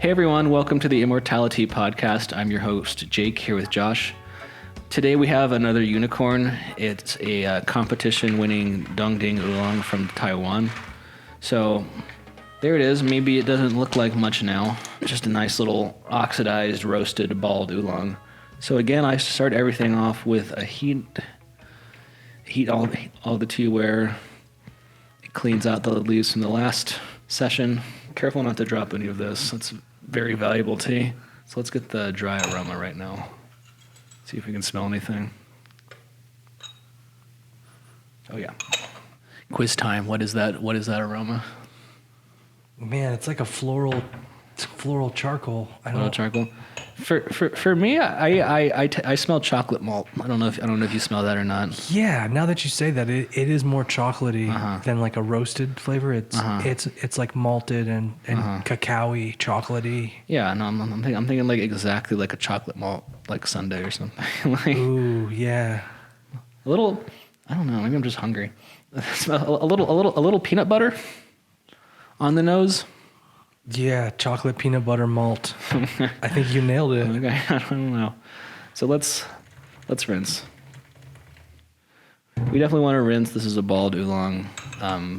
Hey everyone, welcome to the ImmortaliTea podcast. I'm your host, Jake, here with Josh. Today we have another unicorn. It's a competition-winning Dongding Oolong from Taiwan. So there it is. Maybe it doesn't look like much now. Just a nice little oxidized, roasted, bald oolong. So again, I start everything off with a heat all the tea where it cleans out the leaves from the last session. Careful not to drop any of this. It's very valuable tea. So let's get the dry aroma right now. See if we can smell anything. Oh yeah. Quiz time. What is that? What is that aroma? Man, it's like a floral charcoal. Charcoal. For me, I smell chocolate malt. I don't know if you smell that or not. Yeah, now that you say that, it is more chocolatey than like a roasted flavor. It's like malted and cacao-y, chocolatey. Yeah, no, I'm thinking like exactly like a chocolate malt, like sundae or something. Like, ooh, yeah. A little. I don't know. Maybe I'm just hungry. Smell a little peanut butter on the nose. Yeah, chocolate peanut butter malt. I think you nailed it. Okay, I don't know. So let's rinse. We definitely want to rinse. This is a bald oolong.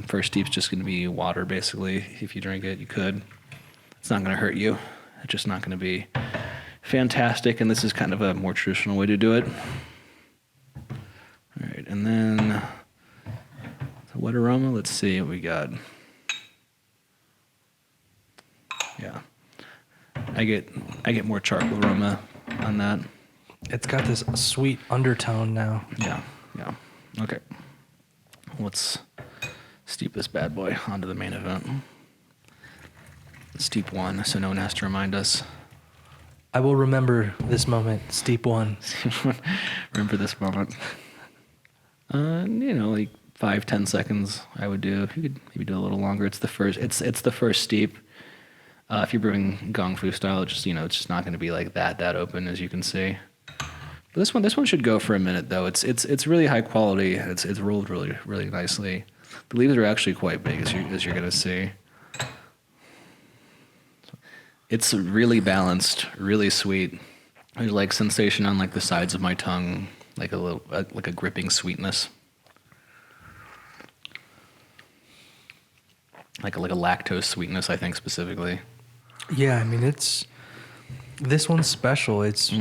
First steep's just going to be water, basically. If you drink it, you could. It's not going to hurt you. It's just not going to be fantastic, and this is kind of a more traditional way to do it. All right, and then the wet aroma. Let's see what we got. Yeah, I get more charcoal aroma on that. It's got this sweet undertone now. Yeah. Okay, let's steep this bad boy onto the main event. Steep one, so no one has to remind us. I will remember this moment. Steep one. Remember this moment. Like 5-10 seconds. I would do. If you could maybe do a little longer. It's the first. It's the first steep. If you're brewing gong fu style, it's just not going to be like that open, as you can see. But this one should go for a minute though. It's really high quality. It's rolled really really nicely. The leaves are actually quite big, as you're going to see. It's really balanced, really sweet. There's like sensation on like the sides of my tongue, like a gripping sweetness. Like a lactose sweetness, I think specifically. Yeah, I mean this one's special. It's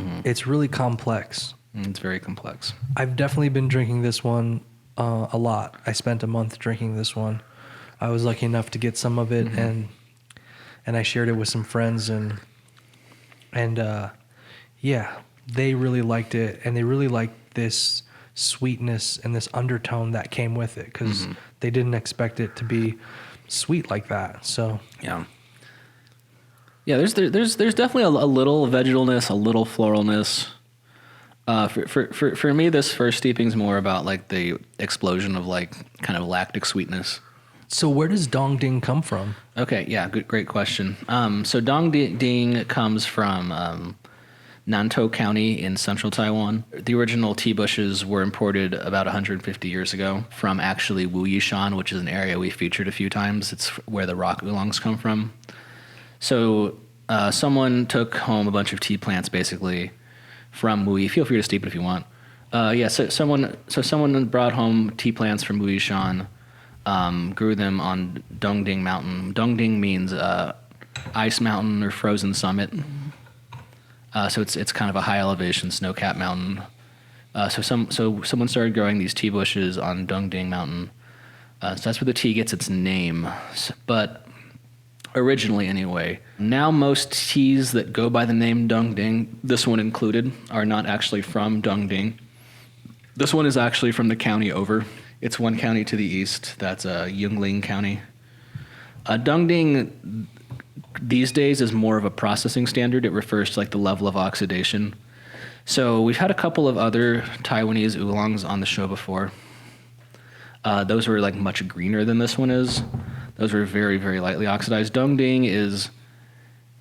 really complex. It's very complex. I've definitely been drinking this one a lot. I spent a month drinking this one. I was lucky enough to get some of it, and I shared it with some friends, and yeah, they really liked it, and they really liked this sweetness and this undertone that came with it, because they didn't expect it to be sweet like that. So yeah, there's definitely a little vegetalness, a little floralness. For me, this first steeping's more about like the explosion of like kind of lactic sweetness. So where does Dongding come from? Okay, yeah, great question. So Dongding comes from Nantou County in central Taiwan. The original tea bushes were imported about 150 years ago from actually Wuyishan, which is an area we featured a few times. It's where the rock oolongs come from. So someone took home a bunch of tea plants basically from Wuyi. Feel free to steep it if you want. So someone brought home tea plants from Wuyishan, grew them on Dongding Mountain. Dongding means ice mountain or frozen summit. So it's kind of a high elevation snow-capped mountain. So someone started growing these tea bushes on Dongding Mountain. So that's where the tea gets its name. But originally, anyway, now most teas that go by the name Dongding, this one included, are not actually from Dongding. This one is actually from the county over. It's one county to the east. That's Yunlin County. Dongding these days is more of a processing standard. It refers to like the level of oxidation. So we've had a couple of other Taiwanese oolongs on the show before. Those were like much greener than this one is. Those were very, very lightly oxidized. Dongding is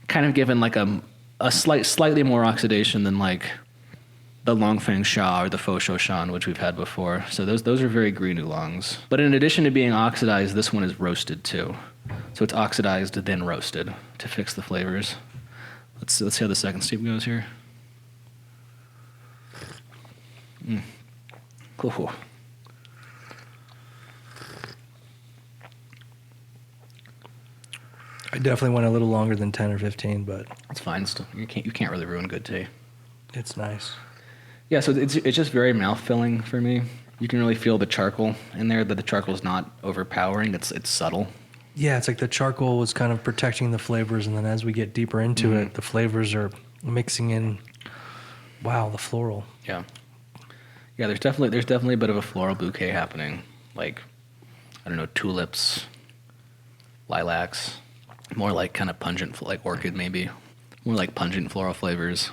kind of given like a slightly more oxidation than like the Longfeng Sha or the Fosho Shan, which we've had before. So those are very green oolongs. But in addition to being oxidized, this one is roasted too. So it's oxidized then roasted to fix the flavors. Let's see how the second steep goes here. Cool. I definitely went a little longer than 10 or 15, but It's fine. Still, you can't really ruin good tea. it's nice. Yeah, so it's just very mouth filling for me. You can really feel the charcoal in there. But the charcoal's not overpowering. It's subtle. Yeah, it's like the charcoal was kind of protecting the flavors, and then as we get deeper into it, the flavors are mixing in. Wow, the floral. Yeah. Yeah, there's definitely a bit of a floral bouquet happening. Like, I don't know, tulips, lilacs, more like kind of pungent, like orchid maybe. More like pungent floral flavors,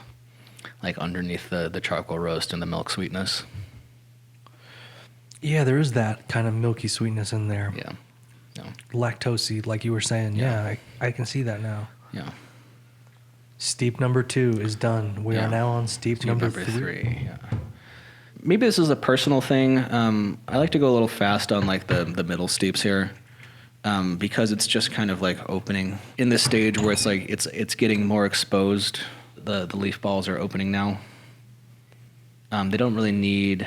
like underneath the charcoal roast and the milk sweetness. Yeah, there is that kind of milky sweetness in there. Yeah. Yeah. Lactosey, like you were saying. Yeah, I can see that now. Yeah. Steep number 2 is done. We are now on steep number 3. Yeah. Maybe this is a personal thing. I like to go a little fast on like the middle steeps here, because it's just kind of like opening in this stage where it's like it's getting more exposed. The leaf balls are opening now. They don't really need,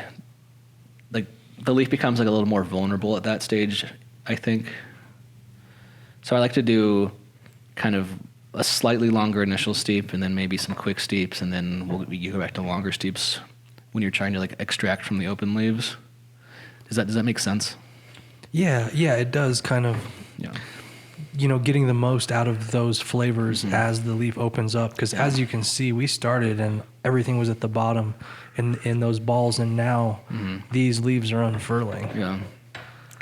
like, the leaf becomes like a little more vulnerable at that stage, I think. So I like to do kind of a slightly longer initial steep and then maybe some quick steeps, and then you go back to longer steeps when you're trying to like extract from the open leaves. Does that make sense? Yeah, it does kind of, Yeah. Getting the most out of those flavors as the leaf opens up. Because as you can see, we started and everything was at the bottom in those balls, and now these leaves are unfurling. Yeah.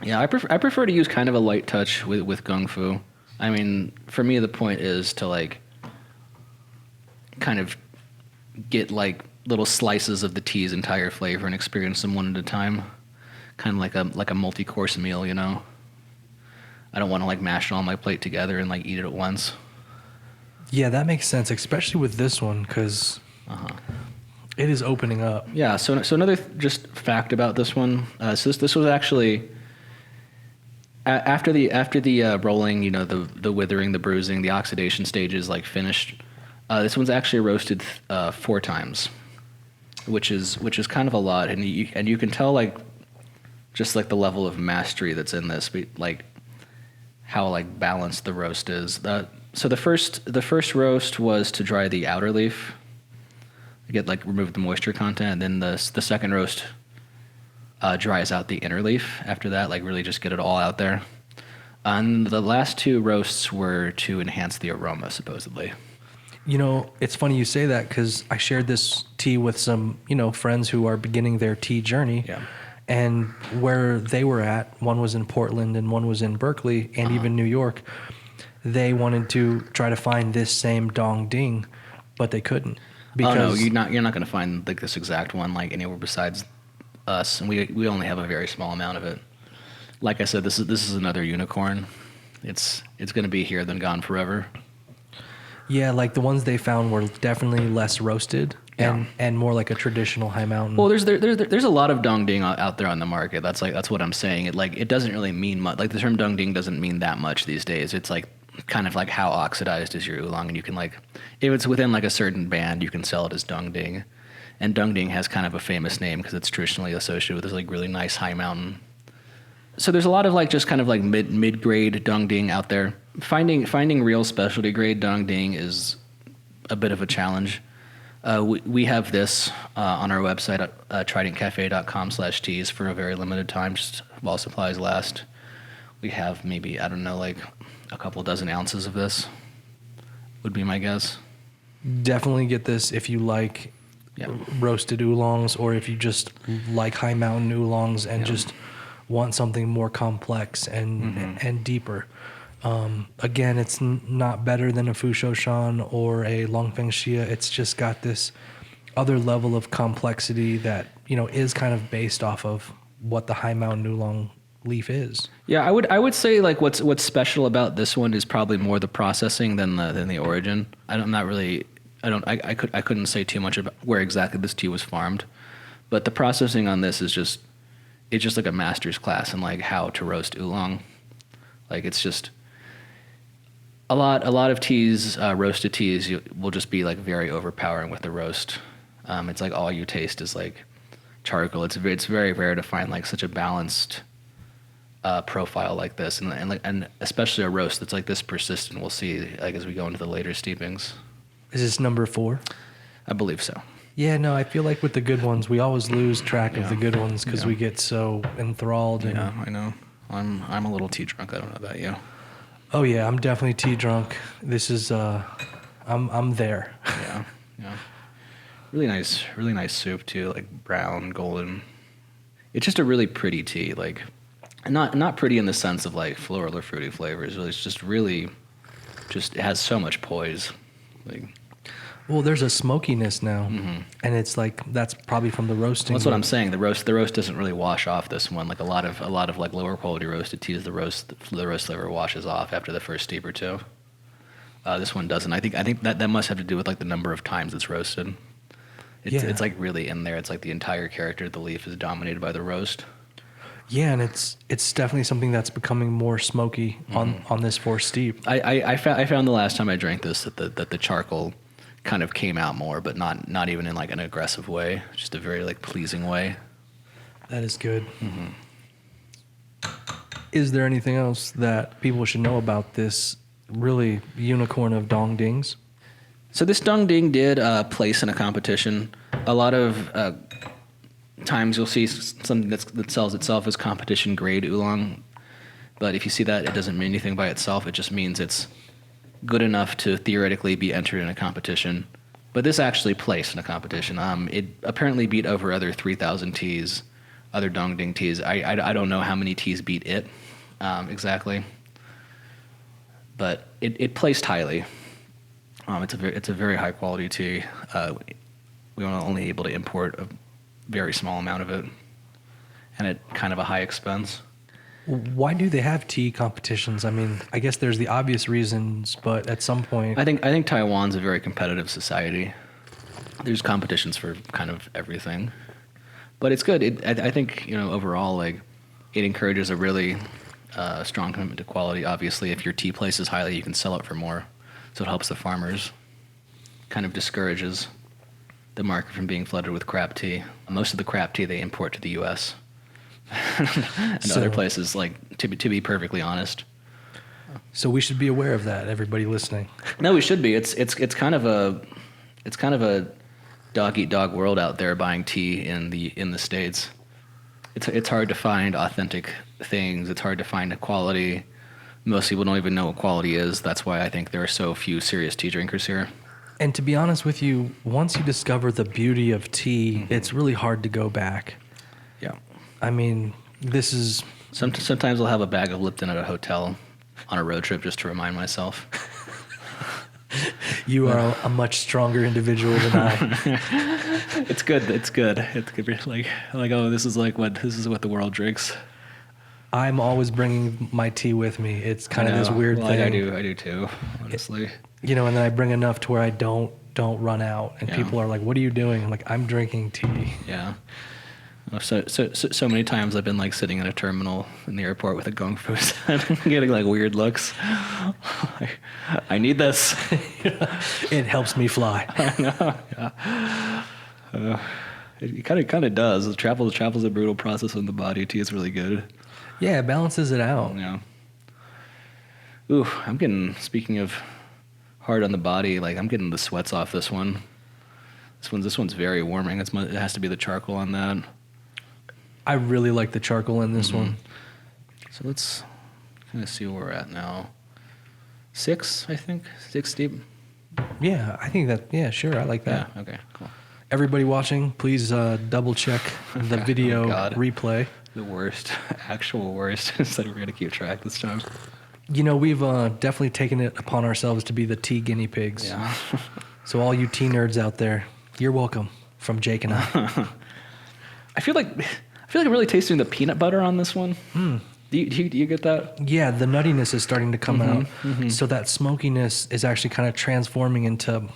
Yeah, I prefer to use kind of a light touch with Gung Fu. I mean, for me, the point is to like kind of get like little slices of the tea's entire flavor and experience them one at a time. Kind of like a multi-course meal, you know? I don't want to like mash it all on my plate together and like eat it at once. Yeah, that makes sense, especially with this one, because it is opening up. Yeah, so another just fact about this one. So this was actually after the rolling, the withering, the bruising, the oxidation stages like finished. This one's actually roasted 4 times, which is kind of a lot, and you can tell like just like the level of mastery that's in this, like how like balanced the roast is. So the first roast was to dry the outer leaf, remove the moisture content, and then the second roast dries out the inner leaf after that, like really just get it all out there. And the last 2 roasts were to enhance the aroma, supposedly. It's funny you say that, because I shared this tea with some, friends who are beginning their tea journey. Yeah. And where they were at, one was in Portland and one was in Berkeley and even New York, they wanted to try to find this same Dong Ding, but they couldn't. Because you're not going to find like this exact one like anywhere besides us, and we only have a very small amount of it. Like I said, this is another unicorn. It's going to be here then gone forever. Yeah, like the ones they found were definitely less roasted and more like a traditional high mountain. Well, there's a lot of Dong Ding out there on the market. That's what I'm saying. It doesn't really mean much. Like the term Dong Ding doesn't mean that much these days. It's like kind of like how oxidized is your oolong, and you can like, if it's within like a certain band, you can sell it as Dong Ding. And Dong Ding has kind of a famous name because it's traditionally associated with this like really nice high mountain. So there's a lot of like just kind of like mid grade Dong Ding out there. Finding real specialty grade Dong Ding is a bit of a challenge. We have this on our website at tridentcafe.com/teas for a very limited time, just while supplies last. We have maybe, I don't know, like a couple dozen ounces of this, would be my guess. Definitely get this if you like roasted oolongs, or if you just like high mountain oolongs and just want something more complex and deeper. Again, it's not better than a Fushoshan or a Longfeng Xia. It's just got this other level of complexity that, is kind of based off of what the high mountain oolong leaf is. Yeah, I would say like what's special about this one is probably more the processing than the origin. I couldn't say too much about where exactly this tea was farmed, but the processing on this is just like a master's class in like how to roast oolong. Like it's just A lot of teas, roasted teas, will just be like very overpowering with the roast. It's like all you taste is like charcoal. It's very rare to find like such a balanced profile like this, and especially a roast that's like this persistent. We'll see like as we go into the later steepings. Is this number 4? I believe so. Yeah, no, I feel like with the good ones, we always lose track of the good ones because we get so enthralled. Yeah, I know. I'm a little tea drunk. I don't know about you. Oh yeah, I'm definitely tea drunk. This is I'm there. Yeah, yeah. Really nice soup too, like brown, golden. It's just a really pretty tea, like not pretty in the sense of like floral or fruity flavors. It's just really, it has so much poise. Like, well, there's a smokiness now, and it's like that's probably from the roasting. well, that's what I'm saying. The roast doesn't really wash off this one. Like a lot of like lower quality roasted teas, the roast flavor washes off after the first steep or two. This one doesn't. I think that must have to do with like the number of times it's roasted. It's like really in there. It's like the entire character of the leaf is dominated by the roast. Yeah, and it's definitely something that's becoming more smoky on this 4th steep. I found the last time I drank this that the charcoal kind of came out more, but not even in like an aggressive way, just a very like pleasing way. That is good. Is there anything else that people should know about this really unicorn of Dong Dings? So this Dong Ding did place in a competition. A lot of times you'll see something that sells itself as competition grade oolong, but if you see that, it doesn't mean anything by itself. It just means it's good enough to theoretically be entered in a competition. But this actually placed in a competition. It apparently beat over other 3,000 teas, other Dong Ding teas. I don't know how many teas beat it exactly, but it placed highly. It's a very high quality tea. We were only able to import a very small amount of it, and at kind of a high expense. Why do they have tea competitions? I mean, I guess there's the obvious reasons, but at some point, I think Taiwan's a very competitive society. There's competitions for kind of everything, but it's good. I think overall, like, it encourages a really strong commitment to quality. Obviously, if your tea places highly, you can sell it for more. So it helps the farmers, kind of discourages the market from being flooded with crap tea. Most of the crap tea they import to the U.S. and other places, like, to be perfectly honest. So we should be aware of that, everybody listening. No, we should be. It's kind of a dog eat dog world out there buying tea in the States. It's hard to find authentic things. It's hard to find quality. Most people don't even know what quality is. That's why I think there are so few serious tea drinkers here. And to be honest with you, once you discover the beauty of tea, it's really hard to go back. Yeah. I mean, this is... Sometimes I'll have a bag of Lipton at a hotel on a road trip just to remind myself. You are a much stronger individual than I. It's good. It's good. It's good. Like oh, this is what the world drinks. I'm always bringing my tea with me. It's kind of this weird thing. I do too, honestly. And then I bring enough to where I don't run out, and people are like, "What are you doing?" I'm like, "I'm drinking tea." Yeah. So many times I've been like sitting in a terminal in the airport with a gong fu set and getting like weird looks. I need this. It helps me fly. I know. Yeah. It kind of does. Travel's a brutal process on the body. Tea is really good. Yeah, it balances it out. Yeah. Ooh, speaking of hard on the body, like I'm getting the sweats off this one. This one's very warming. It has to be the charcoal on that. I really like the charcoal in this one. So let's kind of see where we're at now. 6, I think. 6 deep. Yeah, I think that. Yeah, sure, I like that. Yeah. Okay. Cool. Everybody watching, please double check the video replay. The worst, actual worst. Instead, we're gonna keep track this time. We've definitely taken it upon ourselves to be the tea guinea pigs. Yeah. So all you tea nerds out there, you're welcome from Jake and I. I feel like I'm really tasting the peanut butter on this one. Do you get that? Yeah, the nuttiness is starting to come out. So that smokiness is actually kind of transforming into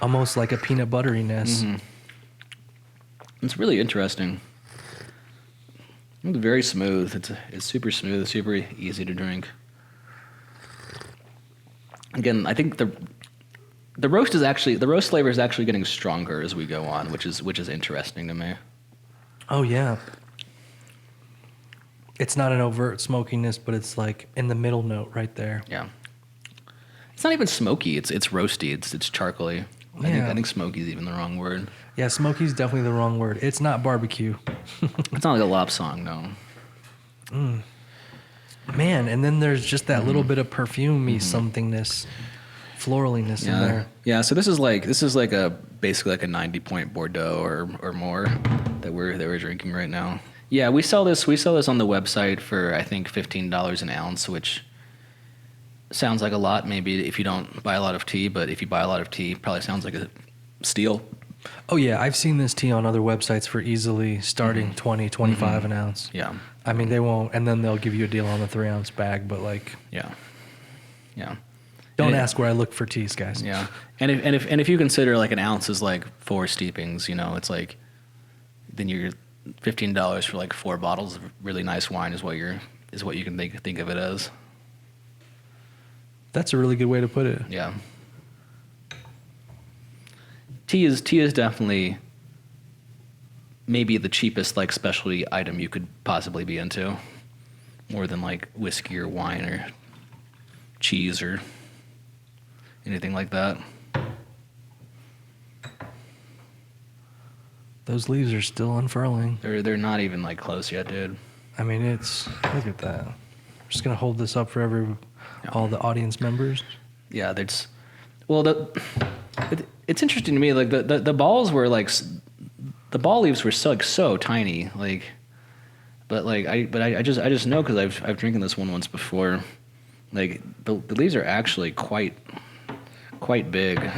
almost like a peanut butteriness. It's really interesting. It's very smooth. It's super smooth, super easy to drink. again, I think the roast flavor is actually getting stronger as we go on, which is interesting to me. Oh yeah. It's not an overt smokiness, but it's like in the middle note right there. Yeah. It's not even smoky. It's roasty. It's charcoaly. I think smoky is even the wrong word. Yeah, smoky is definitely the wrong word. It's not barbecue. It's not like a lop song, no. Man, and then there's just that little bit of perfumey somethingness, floraliness in there. Yeah, so this is like basically like a 90-point Bordeaux or more that we're drinking right now. Yeah, we sell this on the website for I think $15 an ounce, which sounds like a lot maybe if you don't buy a lot of tea, but if you buy a lot of tea, probably sounds like a steal. Oh yeah, I've seen this tea on other websites for easily starting 20, 25 an ounce. Yeah. I mean, they won't, and then they'll give you a deal on the 3-ounce bag, but like, yeah. Don't ask where I look for teas, guys. Yeah, and if you consider like an ounce is like 4 steepings, it's like then you're $15 for like 4 bottles of really nice wine is what you can think of it as. That's a really good way to put it. Yeah. Tea is definitely maybe the cheapest like specialty item you could possibly be into, more than like whiskey or wine or cheese or anything like that. Those leaves are still unfurling. They're not even like close yet, dude. I mean, look at that. I'm just gonna hold this up for all the audience members. Yeah, it's interesting to me. Like the balls were like the ball leaves were so tiny. Like, but I just know because I've drinking this one once before. Like the leaves are actually quite big.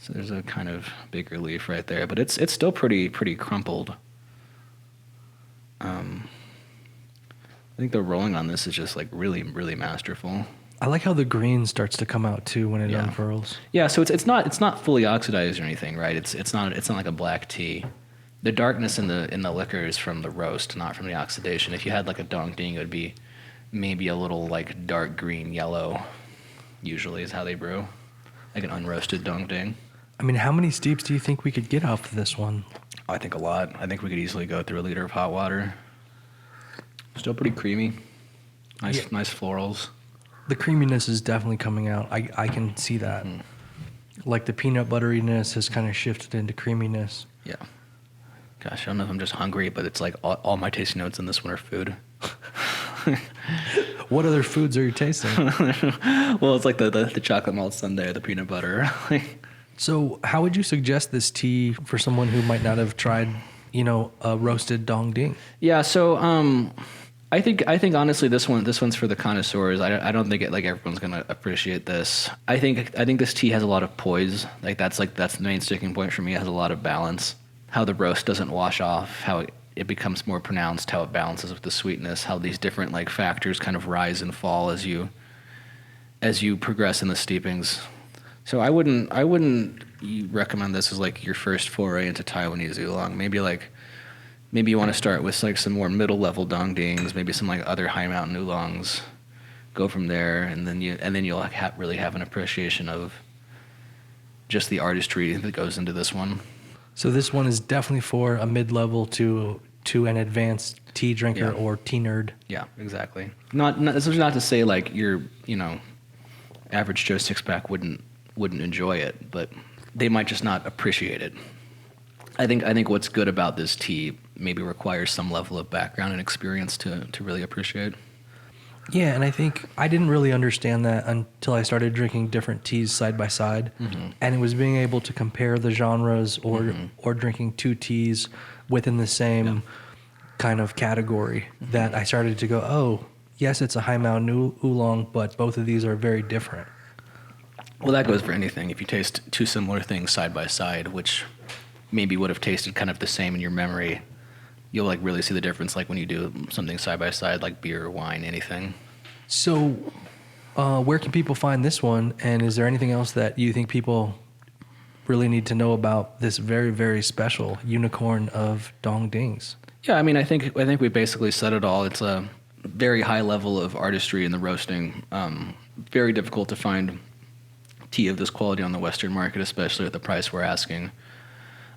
So there's a kind of bigger leaf right there, but it's still pretty crumpled. I think the rolling on this is just like really masterful. I like how the green starts to come out too when it unfurls. Yeah, so it's not fully oxidized or anything, right? It's not like a black tea. The darkness in the liquor is from the roast, not from the oxidation. If you had like a dong ding, it would be maybe a little like dark green yellow. Usually is how they brew, like an unroasted dong ding. I mean, how many steeps do you think we could get off of this one? I think a lot. I think we could easily go through a liter of hot water. Still pretty creamy. Nice florals. The creaminess is definitely coming out. I can see that. Like the peanut butteriness has kind of shifted into creaminess. Yeah. Gosh, I don't know if I'm just hungry, but it's like all my tasting notes in this one are food. What other foods are you tasting? Well, it's like the chocolate malt sundae, the peanut butter. So how would you suggest this tea for someone who might not have tried, a roasted dong ding? Yeah, so I think honestly this one's for the connoisseurs. I don't think everyone's gonna appreciate this. I think this tea has a lot of poise. That's the main sticking point for me. It has a lot of balance. How the roast doesn't wash off, how it becomes more pronounced, how it balances with the sweetness, how these different like factors kind of rise and fall as you progress in the steepings. So I wouldn't recommend this as like your first foray into Taiwanese oolong. Maybe you want to start with like some more middle level dong dings, maybe some like other high mountain oolongs. Go from there, and then you'll like really have an appreciation of just the artistry that goes into this one. So this one is definitely for a mid-level to an advanced tea drinker or tea nerd. Yeah, exactly. This is not to say like your average Joe six-pack wouldn't enjoy it, but they might just not appreciate it. I think what's good about this tea maybe requires some level of background and experience to really appreciate. Yeah, and I think I didn't really understand that until I started drinking different teas side by side, and it was being able to compare the genres or drinking two teas within the same kind of category that I started to go, oh, yes, it's a high mountain oolong, but both of these are very different. Well, that goes for anything. If you taste two similar things side by side, which maybe would have tasted kind of the same in your memory, you'll like really see the difference like when you do something side by side like beer or wine, anything. So where can people find this one, and is there anything else that you think people really need to know about this very, very special unicorn of dong dings? Yeah, I mean, I think we basically said it all. It's a very high level of artistry in the roasting. very difficult to find tea of this quality on the Western market, especially at the price we're asking.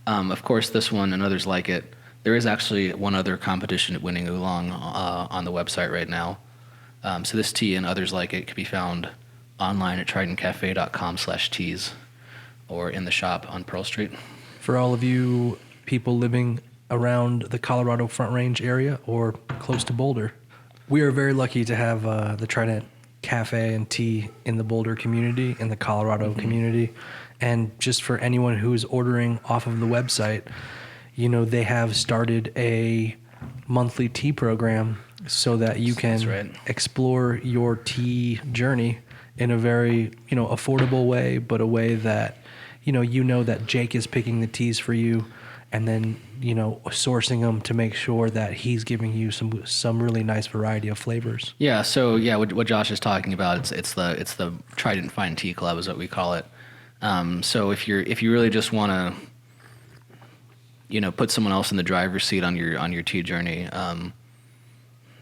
Of course, this one and others like it. There is actually one other competition at winning Oolong on the website right now. So this tea and others like it can be found online at tridentcafe.com/teas or in the shop on Pearl Street. For all of you people living around the Colorado Front Range area or close to Boulder, we are very lucky to have the Trident Cafe and Tea in the Boulder community, in the Colorado community. And just for anyone who is ordering off of the website, you know, they have started a monthly tea program so that you can explore your tea journey in a very, you know, affordable way, but a way that, you know that Jake is picking the teas for you and then, you know, sourcing them to make sure that he's giving you some really nice variety of flavors. Yeah, so yeah, what Josh is talking about, it's the Trident Fine Tea Club is what we call it. So if you really just want to, you know, put someone else in the driver's seat on your tea journey,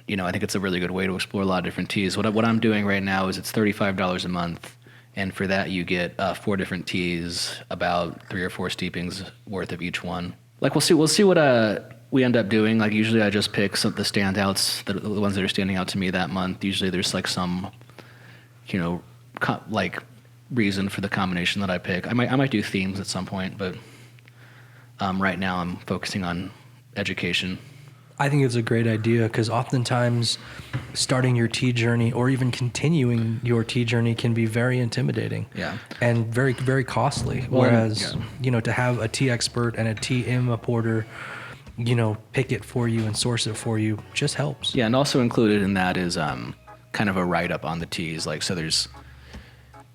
you know, I think it's a really good way to explore a lot of different teas. What I'm doing right now is it's $35 a month, and for that you get 4 different teas, about 3 or 4 steepings worth of each one. Like we'll see what we end up doing. Like usually I just pick the standouts, the ones that are standing out to me that month. Usually there's like some, you know, like reason for the combination that I pick. I might do themes at some point, but right now I'm focusing on education. I think it's a great idea because oftentimes starting your tea journey or even continuing your tea journey can be very intimidating. Yeah. And very, very costly. Well, whereas, you know, to have a tea expert and a tea importer, you know, pick it for you and source it for you just helps. Yeah, and also included in that is kind of a write-up on the teas. Like, so there's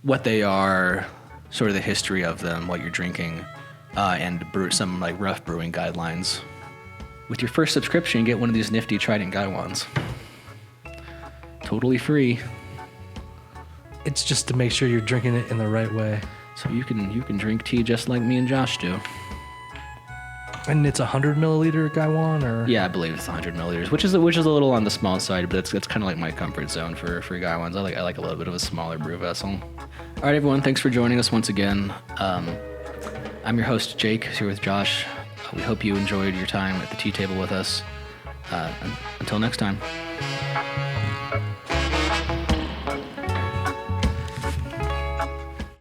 what they are, sort of the history of them, what you're drinking, and some like rough brewing guidelines. With your first subscription, you get one of these nifty Trident Guy ones. Totally free. It's just to make sure you're drinking it in the right way. So you can drink tea just like me and Josh do. And it's 100 milliliter Gaiwan, or? Yeah, I believe it's 100 milliliters, which is a little on the small side, but it's kind of like my comfort zone for Gaiwans. I like a little bit of a smaller brew vessel. All right, everyone, thanks for joining us once again. I'm your host, Jake, here with Josh. We hope you enjoyed your time at the tea table with us. Until next time.